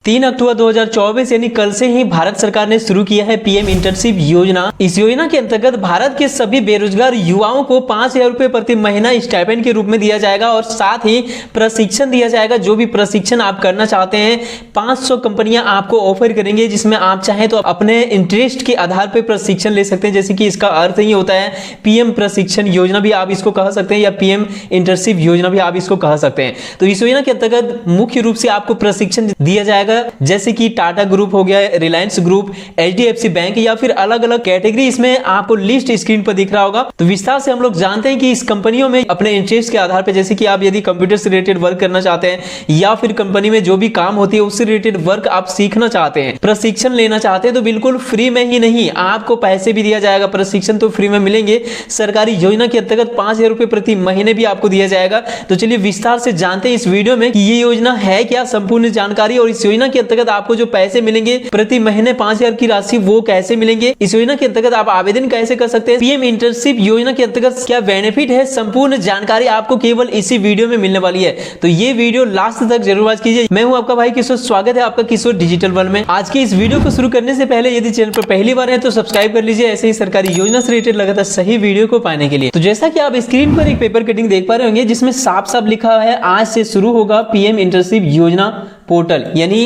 3 अक्टूबर 2024 यानी कल से ही भारत सरकार ने शुरू किया है पीएम इंटर्नशिप योजना। इस योजना के अंतर्गत भारत के सभी बेरोजगार युवाओं को 5,000 रुपए प्रति महीना स्टाइपेंड के रूप में दिया जाएगा और साथ ही प्रशिक्षण दिया जाएगा। जो भी प्रशिक्षण आप करना चाहते हैं 500 कंपनियां आपको ऑफर करेंगे, जिसमें आप चाहें तो अपने इंटरेस्ट के आधार पर प्रशिक्षण ले सकते हैं। जैसे कि इसका अर्थ ही होता है पीएम प्रशिक्षण योजना भी आप इसको कह सकते हैं या पीएम इंटर्नशिप योजना भी आप इसको कह सकते हैं। तो इस योजना के अंतर्गत मुख्य रूप से आपको प्रशिक्षण दिया जाएगा, जैसे कि टाटा ग्रुप हो गया, रिलायंस ग्रुप, एचडीएफसी बैंक या फिर अलग अलग कैटेगरी इसमें आपको लिस्ट स्क्रीन पर दिख रहा होगा। तो विस्तार से हम लोग जानते हैं कि इस कंपनियों में अपने इंटरेस्ट के आधार पर, जैसे कि आप यदि कंप्यूटर से रिलेटेड वर्क करना चाहते हैं या फिर कंपनी में जो भी काम होती है उससे रिलेटेड वर्क आप सीखना चाहते हैं, प्रशिक्षण लेना चाहते हैं, तो बिल्कुल फ्री में ही नहीं, आपको पैसे भी दिया जाएगा। प्रशिक्षण तो फ्री में मिलेंगे। सरकारी योजना के अंतर्गत 5,000 रुपए प्रति महीने भी आपको दिया जाएगा। तो चलिए विस्तार से जानते हैं इस वीडियो में कि ये योजना है क्या, संपूर्ण जानकारी, और इस योजना के अंतर्गत आपको जो पैसे मिलेंगे प्रति महीने 5,000 की राशि वो कैसे मिलेंगे, इस योजना के अंतर्गत आप आवेदन कैसे कर सकते हैं, पीएम इंटर्नशिप योजना के अंतर्गत क्या बेनिफिट है, संपूर्ण जानकारी आपको केवल इसी वीडियो में मिलने वाली है। तो ये वीडियो लास्ट तक जरूर वॉच कीजिए। मैं हूं आपका भाई किशोर, स्वागत है आपका किशोर डिजिटल वर्ल्ड में। आज के इस वीडियो को शुरू करने से पहले यदि चैनल पर पहली बार है तो सब्सक्राइब कर लीजिए ऐसे ही सरकारी योजना से रिलेटेड लगातार सही वीडियो को पाने के लिए। तो जैसा कि आप स्क्रीन पर एक पेपर कटिंग देख पा रहे होंगे जिसमें साफ साफ लिखा है आज से शुरू होगा पीएम इंटर्नशिप योजना पोर्टल, यानी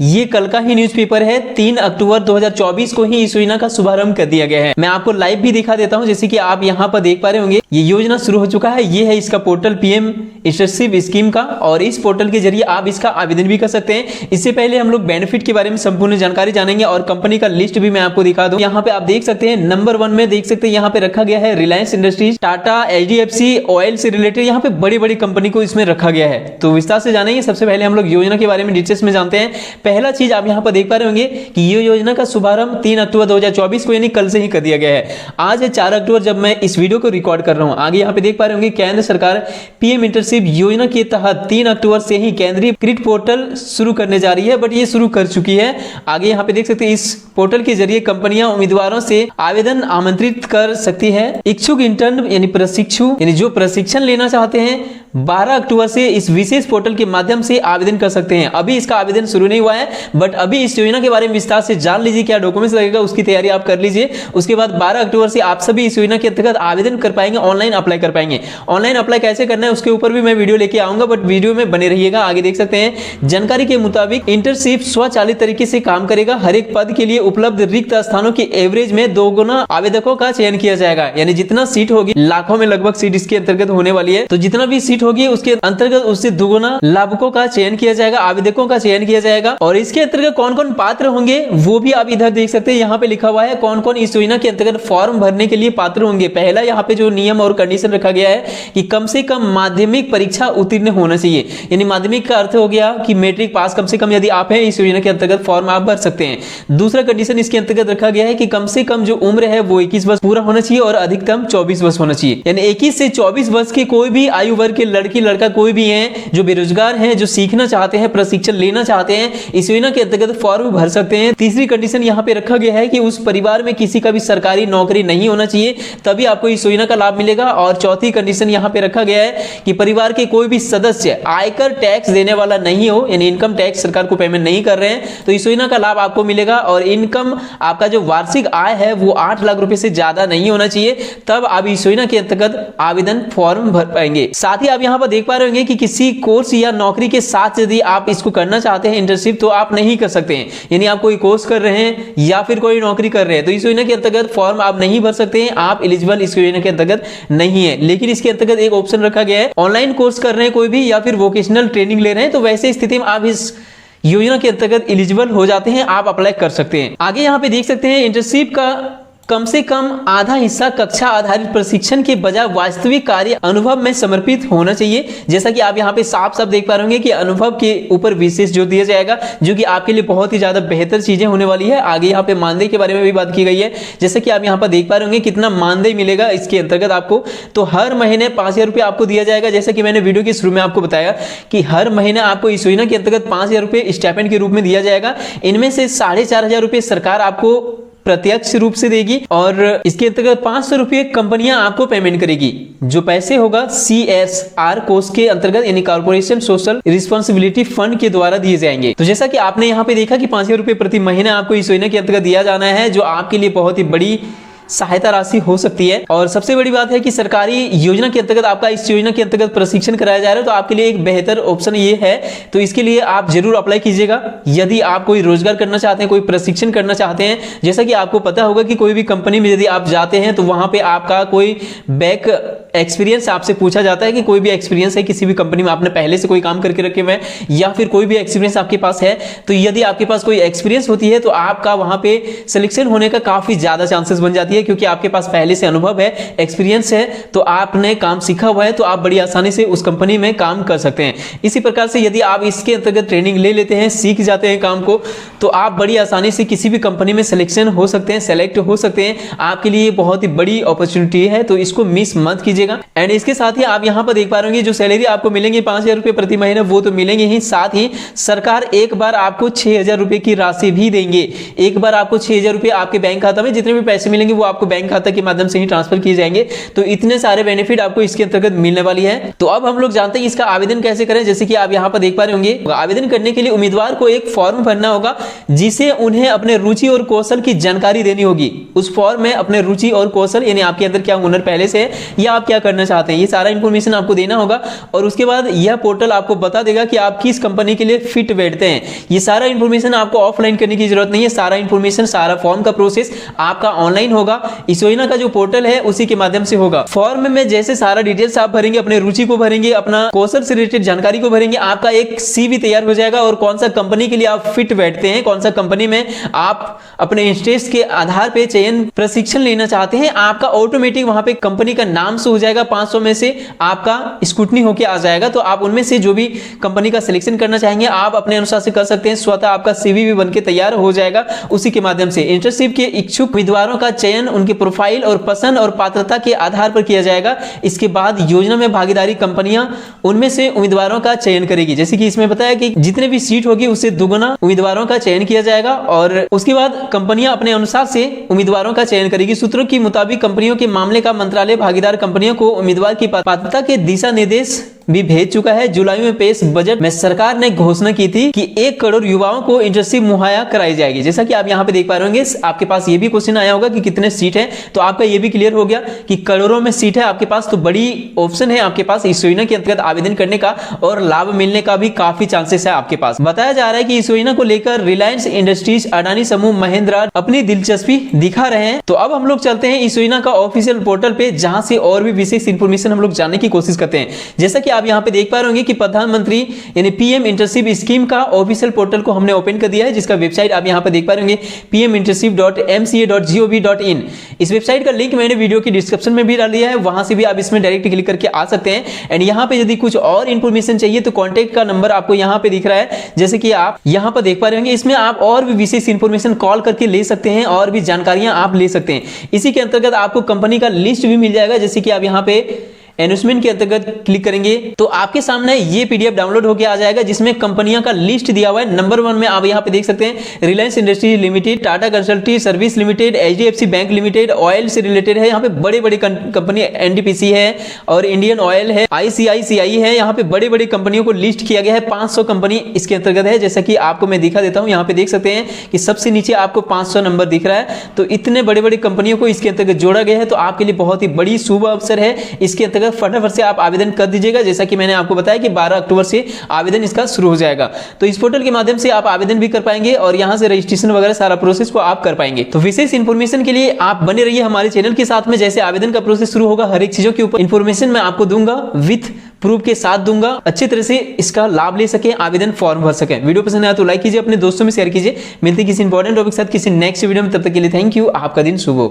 ये कल का ही न्यूज़पेपर है। 3 अक्टूबर 2024 को ही इस योजना का शुभारंभ कर दिया गया है। मैं आपको लाइव भी दिखा देता हूं, जैसे कि आप यहां पर देख पा रहे होंगे ये योजना शुरू हो चुका है। ये है इसका पोर्टल पीएम इंटर्नशिप स्कीम का, और इस पोर्टल के जरिए आप इसका आवेदन भी कर सकते हैं। इससे पहले हम लोग बेनिफिट के बारे में संपूर्ण जानकारी जानेंगे और कंपनी का लिस्ट भी मैं आपको दिखा दूं। यहाँ पे आप देख सकते हैं नंबर 1 में देख सकते हैं यहाँ पे रखा गया है Reliance industries, Tata, HDFC, oil से रिलेटेड यहाँ पे बड़ी बड़ी कंपनी को इसमें रखा गया है। तो विस्तार से जानेंगे। सबसे पहले हम लोग योजना के बारे में डिटेल्स में जानते हैं। पहला चीज आप यहां पर देख पा रहे होंगे कि ये योजना का शुभारंभ 3 अक्टूबर 2024 को यानी कल से ही कर दिया गया है। आज है 4 अक्टूबर जब मैं इस वीडियो को रिकॉर्ड कर रहा हूं। आगे यहां पे देख पा रहे होंगे केंद्र सरकार पीएम इंटर्नशिप योजना के तहत 3 अक्टूबर से ही केंद्रीय कृत पोर्टल शुरू करने जा रही है, बट ये शुरू कर चुकी है। आगे यहां पे देख सकते हैं इस पोर्टल के जरिए कंपनियां उम्मीदवारों से आवेदन आमंत्रित कर सकती है। इच्छुक इंटर्न यानी प्रशिक्षु यानी जो प्रशिक्षण लेना चाहते हैं 12 अक्टूबर से इस विशेष पोर्टल के माध्यम से आवेदन कर सकते हैं। अभी इसका आवेदन शुरू नहीं हुआ है, बट अभी इस योजना के बारे में विस्तार से जान लीजिए, क्या डॉक्यूमेंट्स लगेगा उसकी तैयारी आप कर लीजिए। उसके बाद 12 अक्टूबर से आप सभी इस योजना के अंतर्गत आवेदन कर पाएंगे, ऑनलाइन अप्लाई कर पाएंगे। ऑनलाइन अप्लाई कैसे करना है उसके ऊपर भी मैं वीडियो लेके आऊंगा, बट वीडियो में बने रहिएगा। आगे देख सकते हैं जानकारी के मुताबिक इंटर्नशिप स्वचालित तरीके से काम करेगा। हर एक पद के लिए उपलब्ध रिक्त स्थानों की एवरेज में 2 गुना आवेदकों का चयन किया जाएगा, यानी जितना सीट होगी, लाखों में लगभग सीट इसके अंतर्गत होने वाली है, तो जितना भी सीट होगी उसके अंतर्गत उससे 2 गुना लाभुकों का चयन किया जाएगा, आवेदकों का चयन किया जाएगा। और इसके अंतर्गत कौन कौन पात्र होंगे वो भी आप इधर देख सकते हैं। यहाँ पे लिखा हुआ है कौन कौन इस योजना के अंतर्गत फॉर्म भरने के लिए पात्र होंगे। पहला यहाँ पे जो नियम और कंडीशन रखा गया है कि कम से कम माध्यमिक परीक्षा उत्तीर्ण होना चाहिए, यानी माध्यमिक का अर्थ हो गया कि मैट्रिक पास कम से कम यदि आप हैं इस योजना के अंतर्गत फॉर्म आप भर सकते हैं। दूसरा कंडीशन इसके अंतर्गत रखा गया है कि कम से कम जो उम्र है वो 21 वर्ष पूरा होना चाहिए और अधिकतम 24 वर्ष होना चाहिए, यानी 21 से 24 वर्ष के कोई भी आयु वर्ग के लड़की लड़का कोई भी है जो बेरोजगार हैं, जो सीखना चाहते हैं, प्रशिक्षण लेना चाहते हैं, इस योजना के अंतर्गत फॉर्म भर सकते हैं। तीसरी कंडीशन यहाँ पे रखा गया है कि उस परिवार में किसी का भी सरकारी नौकरी नहीं होना चाहिए, तभी आपको इस योजना का लाभ मिलेगा। और चौथी कंडीशन यहाँ पे रखा गया है कि परिवार के कोई भी सदस्य आयकर टैक्स देने वाला नहीं हो, यानी इनकम टैक्स सरकार को पेमेंट नहीं कर रहे हैं, तो इस योजना का लाभ आपको मिलेगा। और इनकम आपका जो वार्षिक आय है वो 8 लाख रुपए से ज्यादा नहीं होना चाहिए, तब आप इस योजना के अंतर्गत आवेदन फॉर्म भर पाएंगे। साथ ही आप यहाँ पर देख पा रहे होंगे कि किसी कोर्स या नौकरी के साथ यदि आप इसको करना चाहते हैं इंटर्नशिप तो आप नहीं कर सकते हैं, यानी आप कोई कोर्स कर रहे हैं या फिर कोई नौकरी कर रहे हैं तो इस योजना के अंतर्गत फॉर्म आप नहीं भर सकते हैं, आप एलिजिबल इस योजना के अंतर्गत नहीं है। लेकिन इसके अंतर्गत एक ऑप्शन रखा गया है, ऑनलाइन कोर्स कर रहे हैं कोई भी या फिर वोकेशनल ट्रेनिंग ले रहे हैं, तो वैसे स्थिति में आप इस योजना के अंतर्गत एलिजिबल हो जाते हैं, आप अप्लाई कर सकते हैं। आगे यहाँ पे देख सकते हैं इंटर्नशिप का कम से कम आधा हिस्सा कक्षा आधारित प्रशिक्षण के बजाय वास्तविक कार्य अनुभव में समर्पित होना चाहिए। जैसा कि आप यहाँ पे साफ साफ देख पा रहे होंगे कि अनुभव के ऊपर विशेष जोर दिया जाएगा, जो कि आपके लिए बहुत ही ज्यादा बेहतर चीजें होने वाली है। आगे यहाँ पे मानदेय के बारे में भी बात की गई है, जैसा कि आप यहाँ पर देख पा रहे होंगे कितना मानदेय मिलेगा इसके अंतर्गत आपको। तो हर महीने 5,000 रुपये आपको दिया जाएगा। जैसा कि मैंने वीडियो के शुरू में आपको बताया कि हर महीने आपको इस योजना के अंतर्गत 5,000 रुपये स्टाइपेंड के रूप में दिया जाएगा। इनमें से 4,500 रुपये सरकार आपको प्रत्यक्ष रूप से देगी और इसके अंतर्गत 500 रुपये कंपनियां आपको पेमेंट करेगी। जो पैसे होगा CSR कोष के अंतर्गत यानी कॉर्पोरेशन सोशल रिस्पॉन्सिबिलिटी फंड के द्वारा दिए जाएंगे। तो जैसा कि आपने यहाँ पे देखा कि 5,000 रुपये प्रति महीना आपको इस योजना के अंतर्गत दिया जाना है, जो आपके लिए बहुत ही बड़ी सहायता राशि हो सकती है। और सबसे बड़ी बात है कि सरकारी योजना के अंतर्गत आपका इस योजना के अंतर्गत प्रशिक्षण कराया जा रहा है, तो आपके लिए एक बेहतर ऑप्शन ये है। तो इसके लिए आप जरूर अप्लाई कीजिएगा। यदि आप कोई रोजगार करना चाहते हैं, कोई प्रशिक्षण करना चाहते हैं, जैसा कि आपको पता होगा कि कोई भी कंपनी में यदि आप जाते हैं तो वहां पे आपका कोई बैक एक्सपीरियंस आपसे पूछा जाता है कि कोई भी एक्सपीरियंस है किसी भी कंपनी में, आपने पहले से कोई काम करके रखे हुए हैं या फिर कोई भी एक्सपीरियंस आपके पास है। तो यदि आपके पास कोई एक्सपीरियंस होती है तो आपका वहां पे सिलेक्शन होने का काफी ज्यादा चांसेस बन जाती है, क्योंकि आपके पास पहले से अनुभव है, एक्सपीरियंस है, तो आपने काम सीखा हुआ है, तो आप बड़ी आसानी से उस कंपनी में काम कर सकते हैं। इसी प्रकार से यदि आप इसके अंतर्गत ट्रेनिंग ले लेते हैं, सीख जाते हैं काम को, तो आप बड़ी आसानी से किसी भी कंपनी में सिलेक्शन हो सकते हैं, सेलेक्ट हो सकते हैं। आपके लिए बहुत ही बड़ी अपॉर्चुनिटी है, तो इसको मिस मत कीजिएगा। एंड इसके साथ ही आप यहां पर देख पा रहे होंगे जो सैलरी आपको मिलेंगे 5,000 रुपए प्रति महीना, वो तो मिलेंगे ही, साथ ही सरकार एक बार आपको 6,000 रुपए की राशि भी देंगे। एक बार आपको 6,000 रुपए आपके बैंक खाता में जितने भी पैसे मिलेंगे वो आपको बैंक खाता के माध्यम से ही ट्रांसफर किए जाएंगे। तो इतने सारे बेनिफिट आपको इसके अंतर्गत मिलने वाली है। तो अब हम लोग जानते हैं इसका आवेदन कैसे करें। जैसे कि आप यहां पर देख पा रहे होंगे, आवेदन करने के लिए उम्मीदवार को एक फॉर्म भरना होगा, जिसे उन्हें अपने रुचि और कौशल की जानकारी देनी होगी। उस फॉर्म में अपने रुचि और कौशल यानी आपके अंदर क्या हुनर पहले से है या आप क्या करना चाहते हैं, ये सारा इंफॉर्मेशन आपको देना होगा। और उसके बाद यह पोर्टल आपको बता देगा कि आप किस कंपनी के लिए फिट बैठते हैं। ये सारा इंफॉर्मेशन आपको ऑफलाइन करने की जरूरत नहीं है। सारा इंफॉर्मेशन, सारा फॉर्म का प्रोसेस आपका ऑनलाइन होगा। इस योजना का जो पोर्टल है उसी के माध्यम से होगा। फॉर्म में जैसे सारा डिटेल्स आप भरेंगे, अपने रुचि को भरेंगे, अपना कौशल से रिलेटेड जानकारी को भरेंगे, आपका एक CV तैयार हो जाएगा। और कौन सा कंपनी के लिए आप फिट बैठते हैं, कौन सा कंपनी में आप अपने इंटरेस्ट के आधार पे चयन प्रशिक्षण लेना चाहते हैं, आपका ऑटोमेटिक वहां पे कंपनी का नाम से हो जाएगा। 500 में से आपका स्क्रूटनी होके आ जाएगा। तो आप उनमें से जो भी कंपनी का सिलेक्शन करना चाहेंगे आप अपने अनुसार से कर सकते हैं। स्वतः आपका CV भी बनके तैयार हो जाएगा उसी के माध्यम से। इंटर्नशिप के इच्छुक उम्मीदवारों का चयन उनके प्रोफाइल और पसंद और पात्रता के आधार पर किया जाएगा। इसके बाद योजना में भागीदारी कंपनियां उनमें से उम्मीदवारों का चयन करेगी। जैसे कि इसमें बताया कि जितने भी सीट होगी उससे दुगुना उम्मीदवारों का चयन किया जाएगा और उसके बाद कंपनियां अपने अनुसार से उम्मीदवारों का चयन करेगी। सूत्रों के मुताबिक कंपनियों के मामले का मंत्रालय भागीदार कंपनियों को उम्मीदवार की पात्रता के दिशा निर्देश भी भेज चुका है। जुलाई में पेश बजट में सरकार ने घोषणा की थी कि 1 करोड़ युवाओं को इंटर्नशिप मुहैया कराई जाएगी। जैसा कि आप यहाँ पे देख पा रहे होंगे, आपके पास ये भी क्वेश्चन आया होगा कि कितने सीट है, तो आपका ये भी क्लियर हो गया कि करोड़ों में सीट है आपके पास। तो बड़ी ऑप्शन है आपके पास इस योजना के अंतर्गत आवेदन करने का और लाभ मिलने का भी काफी चांसेस है आपके पास। बताया जा रहा है कि इस योजना को लेकर रिलायंस इंडस्ट्रीज, अडानी समूह, महिंद्रा अपनी दिलचस्पी दिखा रहे हैं। तो अब हम लोग चलते हैं इस योजना का ऑफिशियल पोर्टल पे, जहां से और भी विशेष इंफॉर्मेशन हम लोग जानने की कोशिश करते हैं। जैसा कि आप यहाँ पे देख पा रहे होंगे कि प्रधानमंत्री यानी PM इंटर्नशिप स्कीम का ऑफिशियल पोर्टल को हमने ओपन कर दिया है, जिसका वेबसाइट आप यहाँ पे देख पा रहे होंगे pminternship.mca.gov.in। इस वेबसाइट का लिंक मैंने वीडियो की डिस्क्रिप्शन में भी डाल दिया है, वहां से भी आप इसमें डायरेक्ट क्लिक करके आ सकते हैं। एंड यहाँ पे यदि कुछ और इंफॉर्मेशन चाहिए तो कॉन्टैक्ट का नंबर आपको यहाँ पे दिख रहा है, जैसे कि आप यहाँ पर देख पा रहे होंगे। इसमें आप और भी विशेष इंफॉर्मेशन कॉल करके ले सकते हैं और भी जानकारियां आप ले सकते हैं। इसी के अंतर्गत आपको कंपनी का लिस्ट भी मिल जाएगा। जैसे कि आप यहाँ पे एनाउंसमेंट के अंतर्गत क्लिक करेंगे तो आपके सामने ये PDF डाउनलोड होकर आ जाएगा, जिसमें कंपनियों का लिस्ट दिया हुआ है। नंबर 1 में आप यहाँ पे देख सकते हैं Reliance industries limited, Tata consultancy service limited, HDFC bank limited, oil से रिलेटेड है। यहाँ पे बड़े बड़े कंपनी NTPC है और इंडियन ऑयल है, ICICI है। यहाँ पे बड़े बड़े कंपनियों को लिस्ट किया गया है। 500 कंपनी इसके अंतर्गत है। जैसा कि आपको मैं दिखा देता हूँ, यहाँ पे देख सकते हैं कि सबसे नीचे आपको 500 नंबर दिख रहा है। तो इतने बड़े बड़े कंपनियों को इसके अंतर्गत जोड़ा गया है। तो आपके लिए बहुत ही बड़ी शुभ अवसर है। इसके अंतर्गत फटाफट से आप आवेदन कर दीजिएगा। जैसा कि मैंने आपको बताया कि 12 अक्टूबर से आवेदन इसका शुरू हो जाएगा। तो इस पोर्टल के माध्यम से आप आवेदन भी कर पाएंगे और यहां से रजिस्ट्रेशन वगैरह सारा प्रोसेस को आप कर पाएंगे। तो विशेष इंफॉर्मेशन के लिए आप बने रहिए हमारे चैनल के साथ में। जैसे आवेदन का प्रोसेस शुरू होगा, हर एक चीजों के ऊपर इंफॉर्मेशन मैं आपको दूंगा, विथ प्रूफ के साथ दूंगा। अच्छी तरह से इसका लाभ ले सके, आवेदन फॉर्म भर सके। वीडियो पसंद आया तो लाइक कीजिए, अपने दोस्तों में शेयर कीजिए। मिलते किसी इंपॉर्टेंट टॉपिक के साथ किसी नेक्स्ट वीडियो में, तब तक के लिए थैंक यू। आपका दिन शुभ हो।